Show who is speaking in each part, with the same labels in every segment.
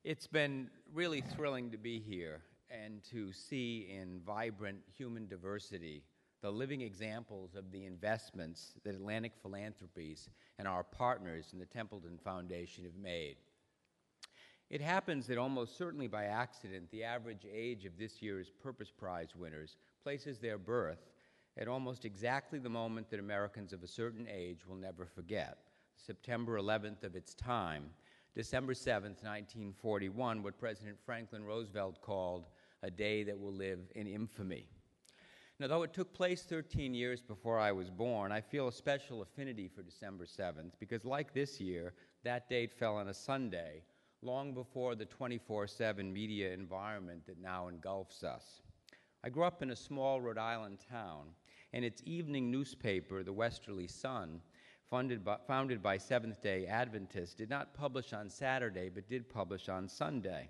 Speaker 1: It's been really thrilling to be here and to see in vibrant human diversity the living examples of the investments that Atlantic Philanthropies and our partners in the Templeton Foundation have made. It happens that almost certainly by accident, the average age of this year's Purpose Prize winners places their birth at almost exactly the moment that Americans of a certain age will never forget, September 11th of its time, December 7th, 1941, what President Franklin Roosevelt called a day that will live in infamy. Now, though it took place 13 years before I was born, I feel a special affinity for December 7th because, like this year, that date fell on a Sunday, long before the 24/7 media environment that now engulfs us. I grew up in a small Rhode Island town, and its evening newspaper, the Westerly Sun, founded by Seventh-day Adventists, did not publish on Saturday, but did publish on Sunday.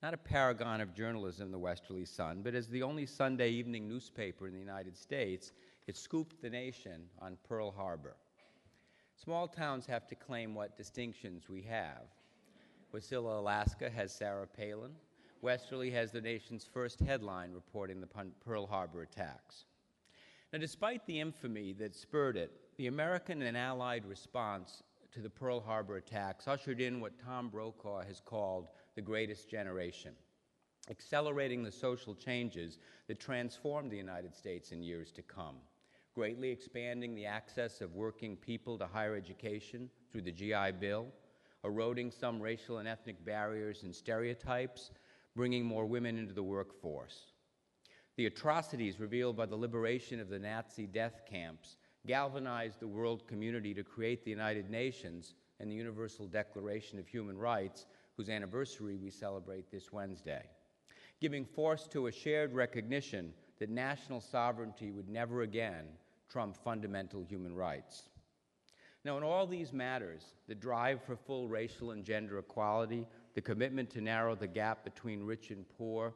Speaker 1: Not a paragon of journalism, the Westerly Sun, but as the only Sunday evening newspaper in the United States, it scooped the nation on Pearl Harbor. Small towns have to claim what distinctions we have. Wasilla, Alaska has Sarah Palin. Westerly has the nation's first headline reporting the Pearl Harbor attacks. Now, despite the infamy that spurred it, the American and Allied response to the Pearl Harbor attacks ushered in what Tom Brokaw has called the greatest generation, accelerating the social changes that transformed the United States in years to come, greatly expanding the access of working people to higher education through the GI Bill, eroding some racial and ethnic barriers and stereotypes, bringing more women into the workforce. The atrocities revealed by the liberation of the Nazi death camps galvanized the world community to create the United Nations and the Universal Declaration of Human Rights, whose anniversary we celebrate this Wednesday, giving force to a shared recognition that national sovereignty would never again trump fundamental human rights. Now, in all these matters, the drive for full racial and gender equality, the commitment to narrow the gap between rich and poor,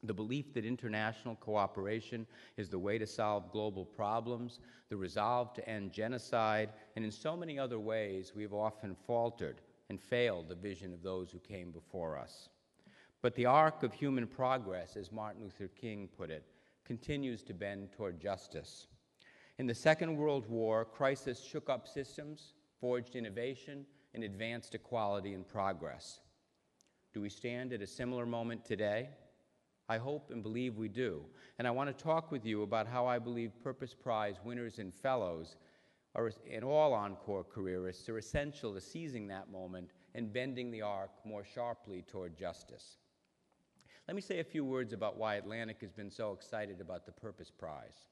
Speaker 1: the belief that international cooperation is the way to solve global problems, the resolve to end genocide, and in so many other ways we have often faltered and failed the vision of those who came before us. But the arc of human progress, as Martin Luther King put it, continues to bend toward justice. In the Second World War, crisis shook up systems, forged innovation, and advanced equality and progress. Do we stand at a similar moment today? I hope and believe we do, and I want to talk with you about how I believe Purpose Prize winners and fellows and all Encore careerists are essential to seizing that moment and bending the arc more sharply toward justice. Let me say a few words about why Atlantic has been so excited about the Purpose Prize.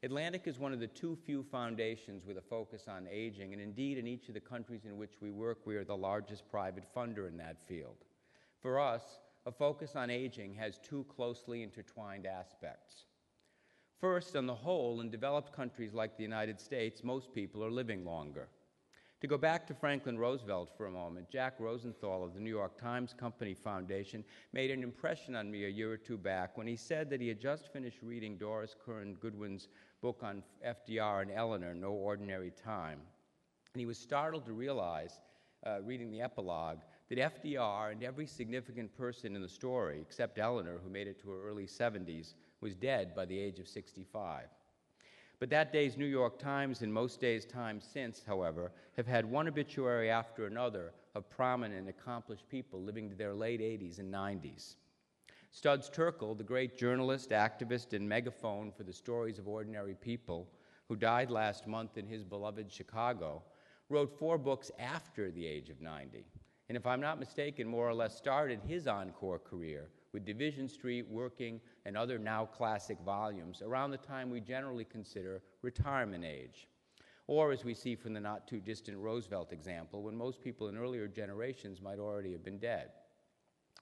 Speaker 1: Atlantic is one of the too few foundations with a focus on aging, and indeed in each of the countries in which we work, we are the largest private funder in that field. For us, a focus on aging has two closely intertwined aspects. First, on the whole, in developed countries like the United States, most people are living longer. To go back to Franklin Roosevelt for a moment, Jack Rosenthal of the New York Times Company Foundation made an impression on me a year or two back when he said that he had just finished reading Doris Kearns Goodwin's book on FDR and Eleanor, No Ordinary Time. And he was startled to realize, reading the epilogue, that FDR and every significant person in the story, except Eleanor, who made it to her early 70s, was dead by the age of 65. But that day's New York Times and most days' Times since, however, have had one obituary after another of prominent and accomplished people living to their late 80s and 90s. Studs Terkel, the great journalist, activist, and megaphone for the stories of ordinary people, who died last month in his beloved Chicago, wrote 4 books after the age of 90. And if I'm not mistaken, more or less started his Encore career with Division Street, Working, and other now classic volumes around the time we generally consider retirement age. Or, as we see from the not-too-distant Roosevelt example, when most people in earlier generations might already have been dead.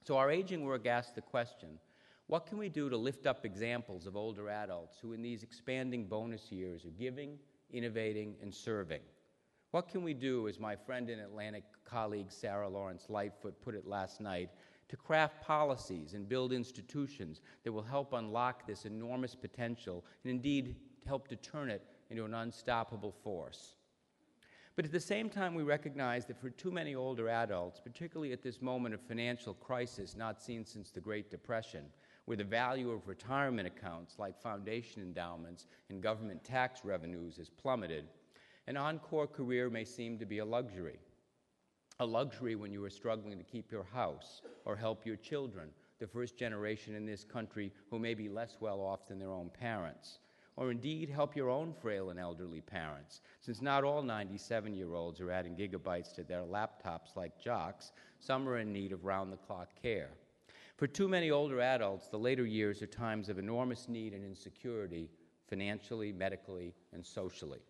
Speaker 1: So our aging work asks the question, what can we do to lift up examples of older adults who in these expanding bonus years are giving, innovating, and serving? What can we do, as my friend and Atlantic colleague Sarah Lawrence Lightfoot put it last night, to craft policies and build institutions that will help unlock this enormous potential and indeed help to turn it into an unstoppable force? But at the same time, we recognize that for too many older adults, particularly at this moment of financial crisis not seen since the Great Depression, where the value of retirement accounts like foundation endowments and government tax revenues has plummeted, an Encore career may seem to be a luxury. A luxury when you are struggling to keep your house or help your children, the first generation in this country who may be less well off than their own parents, or indeed help your own frail and elderly parents, since not all 97-year-olds are adding gigabytes to their laptops like jocks. Some are in need of round-the-clock care. For too many older adults, the later years are times of enormous need and insecurity, financially, medically, and socially.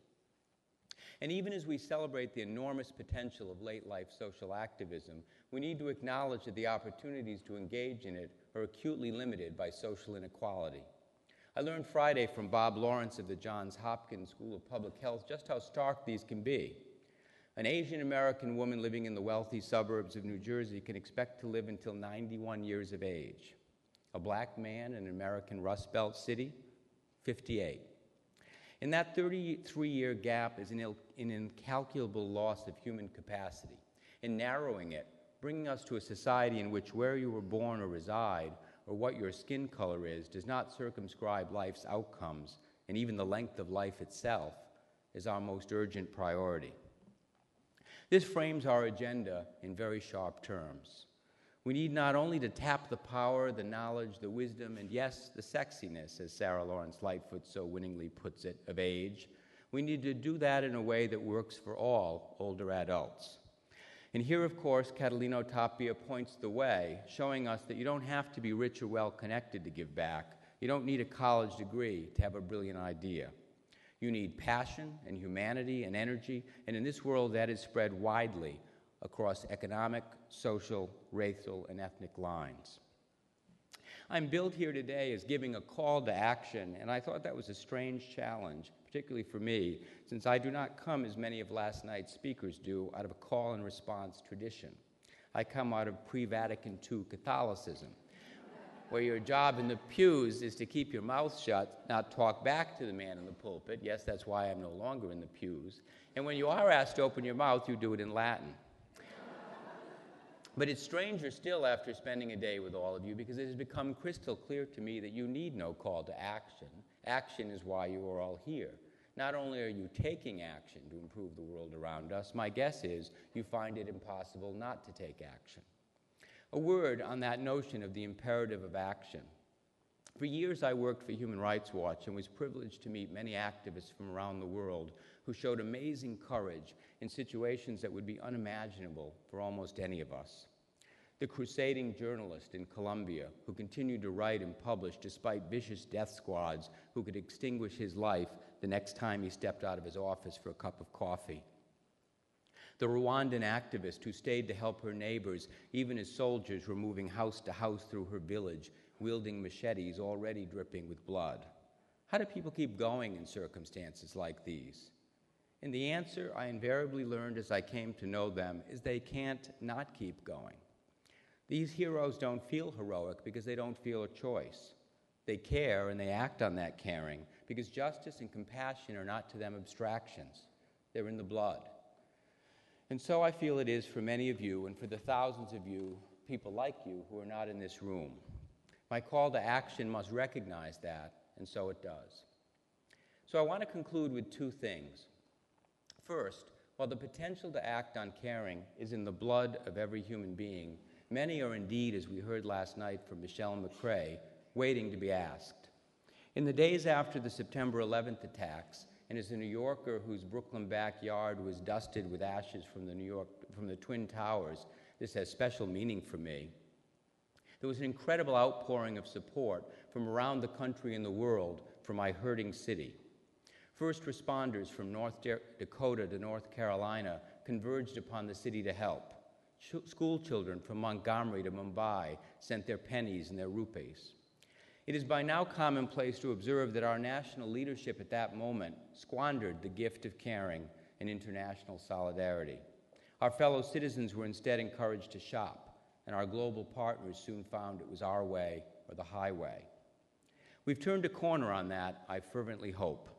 Speaker 1: And even as we celebrate the enormous potential of late-life social activism, we need to acknowledge that the opportunities to engage in it are acutely limited by social inequality. I learned Friday from Bob Lawrence of the Johns Hopkins School of Public Health just how stark these can be. An Asian American woman living in the wealthy suburbs of New Jersey can expect to live until 91 years of age. A black man in an American Rust Belt city, 58. In that 33-year gap is an incalculable loss of human capacity. In narrowing it, bringing us to a society in which where you were born or reside, or what your skin color is, does not circumscribe life's outcomes, and even the length of life itself is our most urgent priority. This frames our agenda in very sharp terms. We need not only to tap the power, the knowledge, the wisdom, and yes, the sexiness, as Sarah Lawrence Lightfoot so winningly puts it, of age. We need to do that in a way that works for all older adults. And here, of course, Catalino Tapia points the way, showing us that you don't have to be rich or well-connected to give back. You don't need a college degree to have a brilliant idea. You need passion and humanity and energy, and in this world that is spread widely across economic, social, racial, and ethnic lines. I'm billed here today as giving a call to action, and I thought that was a strange challenge, particularly for me, since I do not come, as many of last night's speakers do, out of a call and response tradition. I come out of pre-Vatican II Catholicism, where your job in the pews is to keep your mouth shut, not talk back to the man in the pulpit. Yes, that's why I'm no longer in the pews. And when you are asked to open your mouth, you do it in Latin. But it's stranger still after spending a day with all of you, because it has become crystal clear to me that you need no call to action. Action is why you are all here. Not only are you taking action to improve the world around us, my guess is you find it impossible not to take action. A word on that notion of the imperative of action. For years I worked for Human Rights Watch and was privileged to meet many activists from around the world who showed amazing courage in situations that would be unimaginable for almost any of us. The crusading journalist in Colombia who continued to write and publish despite vicious death squads who could extinguish his life the next time he stepped out of his office for a cup of coffee. The Rwandan activist who stayed to help her neighbors even as soldiers were moving house to house through her village, wielding machetes already dripping with blood. How do people keep going in circumstances like these? And the answer I invariably learned as I came to know them is they can't not keep going. These heroes don't feel heroic because they don't feel a choice. They care and they act on that caring because justice and compassion are not to them abstractions. They're in the blood. And so I feel it is for many of you and for the thousands of you, people like you, who are not in this room. My call to action must recognize that, and so it does. So I want to conclude with two things. First, while the potential to act on caring is in the blood of every human being, many are indeed, as we heard last night from Michelle McCrae, waiting to be asked. In the days after the September 11th attacks, and as a New Yorker whose Brooklyn backyard was dusted with ashes from the Twin Towers, this has special meaning for me. There was an incredible outpouring of support from around the country and the world for my hurting city. First responders from North Dakota to North Carolina converged upon the city to help. School children from Montgomery to Mumbai sent their pennies and their rupees. It is by now commonplace to observe that our national leadership at that moment squandered the gift of caring and international solidarity. Our fellow citizens were instead encouraged to shop, and our global partners soon found it was our way or the highway. We've turned a corner on that, I fervently hope.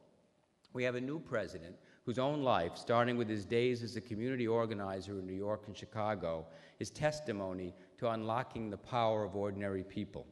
Speaker 1: We have a new president whose own life, starting with his days as a community organizer in New York and Chicago, is testimony to unlocking the power of ordinary people.